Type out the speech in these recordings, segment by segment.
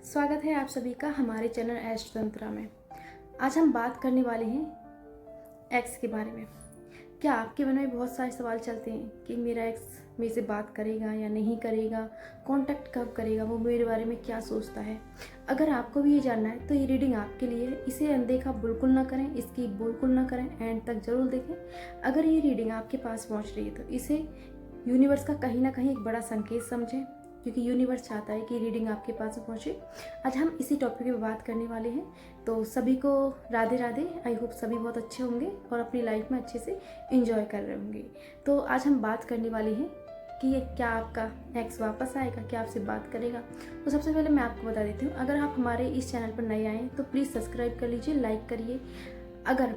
स्वागत है आप सभी का हमारे चैनल एस्ट्रो तंत्रा में। आज हम बात करने वाले हैं एक्स के बारे में। क्या आपके मन में बहुत सारे सवाल चलते हैं कि मेरा एक्स मेरे से बात करेगा या नहीं करेगा, कांटेक्ट कब करेगा, वो मेरे बारे में क्या सोचता है। अगर आपको भी ये जानना है तो ये रीडिंग आपके लिए है। इसे अनदेखा बिल्कुल ना करें, इसकी बिल्कुल ना करें, एंड तक ज़रूर देखें। अगर ये रीडिंग आपके पास पहुँच रही है तो इसे यूनिवर्स का कहीं ना कहीं एक बड़ा संकेत समझें, क्योंकि यूनिवर्स चाहता है कि रीडिंग आपके पास पहुंचे। आज हम इसी टॉपिक पे बात करने वाले हैं। तो सभी को राधे राधे। आई होप सभी बहुत अच्छे होंगे और अपनी लाइफ में अच्छे से एंजॉय कर रहे होंगे। तो आज हम बात करने वाले हैं कि ये क्या आपका एक्स वापस आएगा, क्या आपसे बात करेगा। तो सबसे पहले मैं आपको बता देती हूँ, अगर आप हमारे इस चैनल पर नए आए तो प्लीज़ सब्सक्राइब कर लीजिए, लाइक करिए। अगर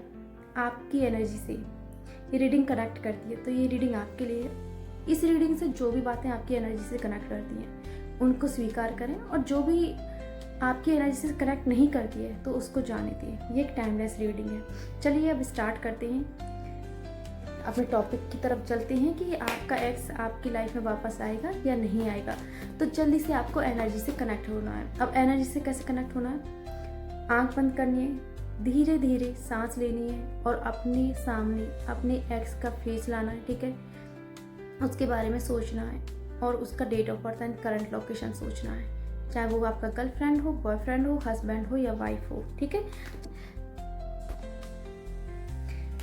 आपकी एनर्जी से ये रीडिंग कनेक्ट करती है तो ये रीडिंग आपके लिए है। इस रीडिंग से जो भी बातें आपकी एनर्जी से कनेक्ट करती हैं उनको स्वीकार करें, और जो भी आपकी एनर्जी से कनेक्ट नहीं करती है तो उसको जाने दिए। ये एक टाइमलेस रीडिंग है। चलिए अब स्टार्ट करते हैं, अपने टॉपिक की तरफ चलते हैं कि आपका एक्स आपकी लाइफ में वापस आएगा या नहीं आएगा। तो जल्दी से आपको एनर्जी से कनेक्ट होना है। अब एनर्जी से कैसे कनेक्ट होना है, आंख बंद करनी है, धीरे धीरे सांस लेनी है और अपने सामने अपने एक्स का फेस लाना है। ठीक है, उसके बारे में सोचना है और उसका date of birth and current location सोचना है, चाहे वो आपका गर्लफ्रेंड हो, बॉयफ्रेंड हो, हस्बैंड हो या वाइफ हो। ठीक है,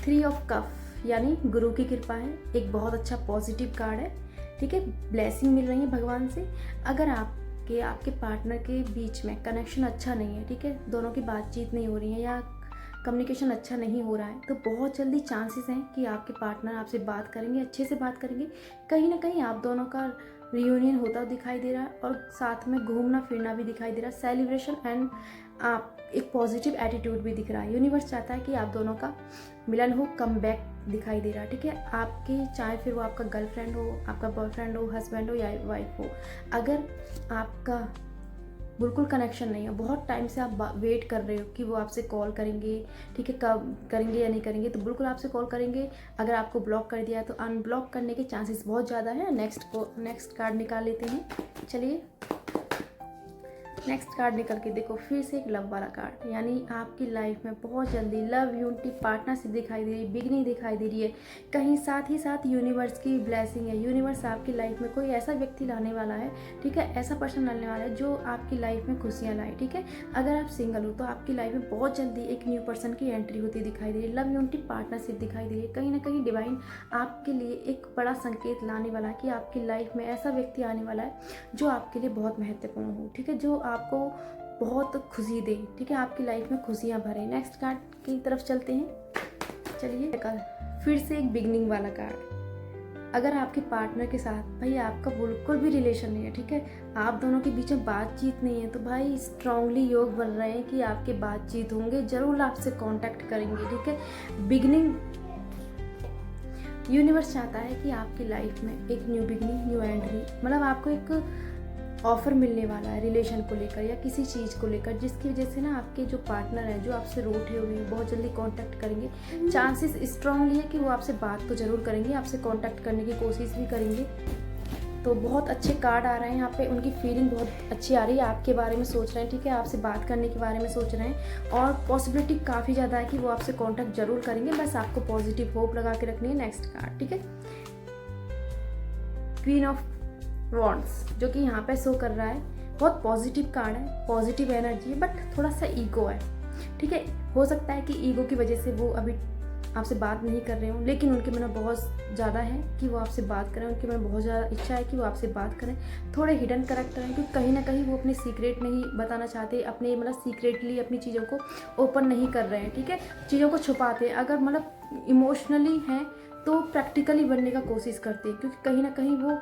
3 ऑफ कप यानी गुरु की कृपा है, एक बहुत अच्छा पॉजिटिव कार्ड है। ठीक है, ब्लेसिंग मिल रही है भगवान से। अगर आपके पार्टनर के बीच में कनेक्शन अच्छा नहीं है, ठीक है, दोनों की बातचीत नहीं हो रही है या कम्युनिकेशन अच्छा नहीं हो रहा है, तो बहुत जल्दी चांसेस हैं कि आपके पार्टनर आपसे बात करेंगे, अच्छे से बात करेंगे। कहीं ना कहीं आप दोनों का रियूनियन होता दिखाई दे रहा है और साथ में घूमना फिरना भी दिखाई दे रहा है, सेलिब्रेशन एंड आप एक पॉजिटिव एटीट्यूड भी दिख रहा है। यूनिवर्स चाहता है कि आप दोनों का मिलन हो, कम बैक दिखाई दे रहा है। ठीक है, आपके चाहे फिर वो आपका गर्लफ्रेंड हो, आपका बॉयफ्रेंड हो, हस्बैंड हो या वाइफ हो, अगर आपका बिल्कुल कनेक्शन नहीं है, बहुत टाइम से आप वेट कर रहे हो कि वो आपसे कॉल करेंगे, ठीक है, कब करेंगे या नहीं करेंगे, तो बिल्कुल आपसे कॉल करेंगे। अगर आपको ब्लॉक कर दिया है तो अनब्लॉक करने के चांसेस बहुत ज़्यादा है। नेक्स्ट कार्ड निकाल लेते हैं। चलिए नेक्स्ट कार्ड निकल के देखो, फिर से एक लव वाला कार्ड, यानी आपकी लाइफ में बहुत जल्दी लव यूनिटी पार्टनरशिप दिखाई दे रही है, बिगनिंग दिखाई दे रही है। कहीं साथ ही साथ यूनिवर्स की ब्लेसिंग है। यूनिवर्स आपकी लाइफ में कोई ऐसा व्यक्ति लाने वाला है, ठीक है, ऐसा पर्सन लाने वाला है जो आपकी लाइफ में खुशियाँ लाए। ठीक है, अगर आप सिंगल हो तो आपकी लाइफ में बहुत जल्दी एक न्यू पर्सन की एंट्री होती दिखाई दे रही है, लव यूनिटी पार्टनरशिप दिखाई दे रही है। कहीं ना कहीं डिवाइन आपके लिए एक बड़ा संकेत लाने वाला है कि आपकी लाइफ में ऐसा व्यक्ति आने वाला है जो आपके लिए बहुत महत्वपूर्ण हो, ठीक है, जो आपको बहुत खुशी दे, ठीक है, आपकी लाइफ में खुशियां भरे। नेक्स्ट कार्ड की तरफ चलते हैं। चलिए फिर से एक बिगनिंग वाला कार्ड। अगर आपके पार्टनर के साथ भाई आपका बिल्कुल भी रिलेशन नहीं है, ठीक है, आप दोनों के बीच में बातचीत नहीं है, तो भाई स्ट्रांगली योग बन रहे हैं कि आपके बातचीत होंगे, जरूर आपसे कांटेक्ट करेंगे। ठीक है, बिगनिंग यूनिवर्स चाहता है कि आपकी लाइफ में एक न्यू बिगनिंग, न्यू एंट्री, मतलब आपको एक ऑफर मिलने वाला है रिलेशन को लेकर या किसी चीज़ को लेकर, जिसकी वजह से ना आपके जो पार्टनर है, जो आपसे रूठे हुए हैं, बहुत जल्दी कांटेक्ट करेंगे। चांसेस स्ट्रांगली है कि वो आपसे बात तो जरूर करेंगे, आपसे कांटेक्ट करने की कोशिश भी करेंगे। तो बहुत अच्छे कार्ड आ रहे हैं यहाँ पे, उनकी फीलिंग बहुत अच्छी आ रही है, आपके बारे में सोच रहे हैं, ठीक है, आपसे बात करने के बारे में सोच रहे हैं और पॉसिबिलिटी काफ़ी ज़्यादा है कि वो आपसे कॉन्टैक्ट जरूर करेंगे। बस आपको पॉजिटिव होप लगा के रखनी है। नेक्स्ट कार्ड, ठीक है, क्वीन ऑफ वॉन्ड्स, जो कि यहाँ पे शो कर रहा है, बहुत पॉजिटिव कार्ड है, पॉजिटिव एनर्जी है, बट थोड़ा सा ईगो है। ठीक है, हो सकता है कि ईगो की वजह से वो अभी आपसे बात नहीं कर रहे हो, लेकिन उनके मन में बहुत ज़्यादा है कि वो आपसे बात करें, उनके मन में बहुत ज़्यादा इच्छा है कि वो आपसे बात करें। थोड़े हिडन कैरेक्टर हैं, क्योंकि कहीं ना कहीं वो अपने सीक्रेट नहीं बताना चाहते, अपने मतलब सीक्रेटली अपनी चीज़ों को ओपन नहीं कर रहे हैं। ठीक है, चीज़ों को छुपाते हैं। अगर मतलब इमोशनली हैं तो प्रैक्टिकली बनने का कोशिश करते हैं, क्योंकि कहीं ना कहीं वो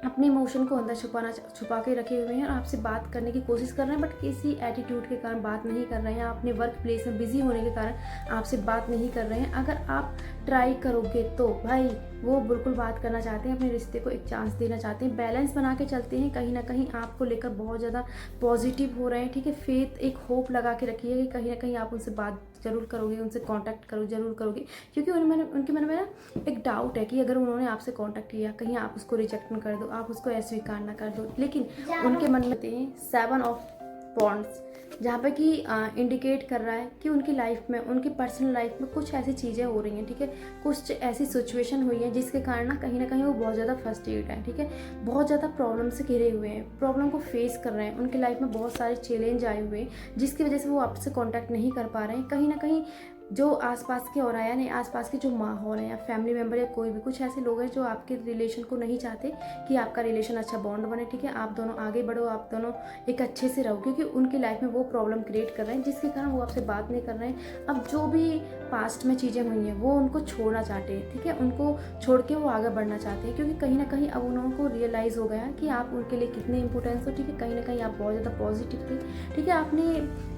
अपने इमोशन को अंदर छुपा के रखे हुए हैं और आपसे बात करने की कोशिश कर रहे हैं, बट किसी एटीट्यूड के कारण बात नहीं कर रहे हैं, अपने वर्क प्लेस में बिजी होने के कारण आपसे बात नहीं कर रहे हैं। अगर आप ट्राई करोगे तो भाई वो बिल्कुल बात करना चाहते हैं, अपने रिश्ते को एक चांस देना चाहते हैं, बैलेंस बना के चलते हैं, कहीं ना कहीं आपको लेकर बहुत ज़्यादा पॉजिटिव हो रहे हैं। ठीक है, फेथ, एक होप लगा के रखिए कि कहीं ना कहीं आप उनसे बात जरूर करोगे, उनसे कांटेक्ट जरूर करोगे, क्योंकि उनके मन में ना एक डाउट है कि अगर उन्होंने आपसे कांटेक्ट किया, कहीं आप उसको रिजेक्ट न कर दो, आप उसको अस्वीकार ना कर दो। लेकिन उनके मन में 7 ऑफ पॉइंट्स जहाँ पे कि इंडिकेट कर रहा है कि उनकी लाइफ में, उनकी पर्सनल लाइफ में कुछ ऐसी चीज़ें हो रही हैं, ठीक है, कुछ ऐसी सिचुएशन हुई है जिसके कारण ना कहीं वो बहुत ज़्यादा फ्रस्ट्रेटेड है, ठीक है, बहुत ज़्यादा प्रॉब्लम से घिरे हुए हैं, प्रॉब्लम को फेस कर रहे हैं, उनकी लाइफ में बहुत सारे चैलेंज आए हुए हैं जिसकी वजह से वो आपसे कॉन्टैक्ट नहीं कर पा रहे हैं। कहीं ना कहीं जो आसपास के और यानी आसपास के जो माहौल है या फैमिली मेम्बर या कोई भी, कुछ ऐसे लोग हैं जो आपके रिलेशन को नहीं चाहते कि आपका रिलेशन अच्छा बॉन्ड बने, ठीक है, आप दोनों आगे बढ़ो, आप दोनों एक अच्छे से रहो, क्योंकि उनकी लाइफ में वो प्रॉब्लम क्रिएट कर रहे हैं जिसके कारण वो आपसे बात नहीं कर रहे हैं। अब जो भी पास्ट में चीज़ें हुई हैं वो उनको छोड़ना चाहते हैं, ठीक है, उनको छोड़ के वो आगे बढ़ना चाहते हैं, क्योंकि कहीं ना कहीं अब उनको रियलाइज़ हो गया कि आप उनके लिए कितने इंपॉर्टेंस हो, ठीक है, कहीं ना कहीं आप बहुत ज़्यादा पॉजिटिव थे, ठीक है, आपने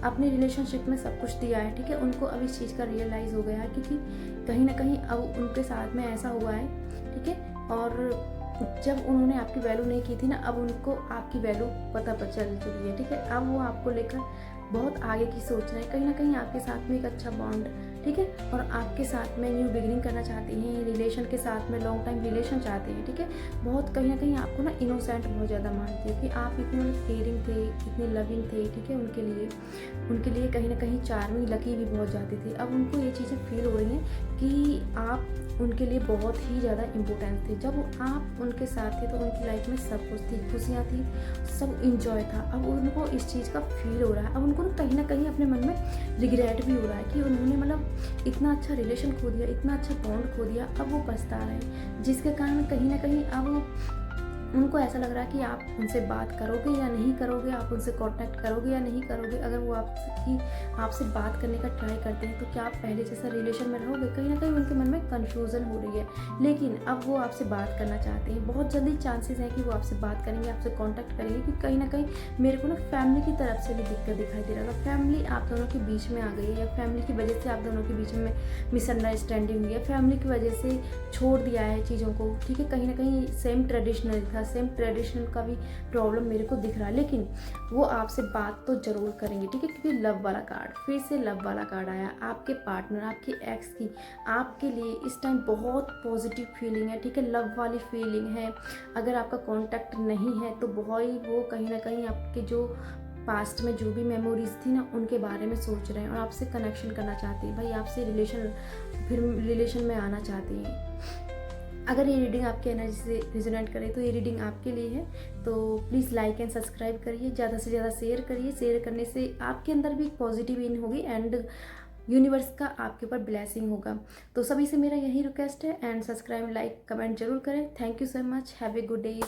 अपने रिलेशनशिप में सब कुछ दिया है, ठीक है, उनको अब इस चीज़ का रियलाइज़ हो गया है, क्योंकि कहीं ना कहीं अब उनके साथ में ऐसा हुआ है, ठीक है, और जब उन्होंने आपकी वैल्यू नहीं की थी ना, अब उनको आपकी वैल्यू पता चल चुकी है, ठीक है, अब वो आपको लेकर बहुत आगे की सोच रहे हैं, कहीं ना कहीं आपके साथ में एक अच्छा बॉन्ड, ठीक है, और आपके साथ में न्यू बिगिनिंग करना चाहती हैं, रिलेशन के साथ में लॉन्ग टाइम रिलेशन चाहते हैं, ठीक है, बहुत कहीं ना कहीं आपको ना इनोसेंट बहुत ज़्यादा मानती है कि आप इतने केयरिंग थे, इतने लविंग थे, ठीक है, उनके लिए कहीं ना कहीं चार्मिंग, लकी भी बहुत जाती थी। अब उनको ये चीज़ें फील हो रही हैं कि आप उनके लिए बहुत ही ज़्यादा इम्पोर्टेंट थे। जब आप उनके साथ थे तो उनकी लाइफ में सब कुछ थी, खुशियाँ थी, सब इंजॉय था। अब उनको इस चीज़ का फील हो रहा है, अब उनको कहीं ना कहीं अपने मन में रिग्रेट भी हो रहा है कि उन्होंने मतलब इतना अच्छा रिलेशन खो दिया, इतना अच्छा बॉन्ड खो दिया, अब वो पछता रहे हैं, जिसके कारण कहीं ना कहीं अब उनको ऐसा लग रहा है कि आप उनसे बात करोगे या नहीं करोगे, आप उनसे कांटेक्ट करोगे या नहीं करोगे। अगर वो आपसे बात करने का ट्राई करते हैं तो क्या आप पहले जैसा रिलेशन में रहोगे, कहीं ना कहीं उनके मन में कन्फ्यूज़न हो रही है। लेकिन अब वो आपसे बात करना चाहते हैं, बहुत जल्दी चांसेस हैं कि वो आपसे बात करेंगे, आपसे कॉन्टैक्ट करेंगे, क्योंकि कहीं ना कहीं मेरे को ना फैमिली की तरफ से भी दिक्कत दिखाई दे रहा था। फैमिली आप दोनों के बीच में आ गई है, या फैमिली की वजह से आप दोनों के बीच में मिसअंडरस्टैंडिंग हुई है, फैमिली की वजह से छोड़ दिया है चीज़ों को, ठीक है, कहीं ना कहीं सेम ट्रेडिशनल था, सेम ट्रेडिशनल का भी प्रॉब्लम मेरे को दिख रहा है। लेकिन वो आपसे बात तो जरूर करेंगे, ठीक है, क्योंकि लव वाला कार्ड, फिर से लव वाला कार्ड आया। आपके पार्टनर, आपके एक्स की आपके लिए इस टाइम बहुत पॉजिटिव फीलिंग है, ठीक है, लव वाली फीलिंग है। अगर आपका कांटेक्ट नहीं है तो बहुत वो कहीं ना कहीं आपके जो पास्ट में जो भी मेमोरीज थी ना उनके बारे में सोच रहे हैं और आपसे कनेक्शन करना चाहते हैं, भाई आपसे रिलेशन में आना चाहते हैं। अगर ये रीडिंग आपके एनर्जी से रिजोनेट करे तो ये रीडिंग आपके लिए है। तो प्लीज़ लाइक एंड सब्सक्राइब करिए, ज़्यादा से ज़्यादा शेयर करिए। शेयर करने से आपके अंदर भी पॉजिटिव इन होगी एंड यूनिवर्स का आपके ऊपर ब्लेसिंग होगा। तो सभी से मेरा यही रिक्वेस्ट है, एंड सब्सक्राइब, लाइक, कमेंट जरूर करें। Thank you so much, have a good days.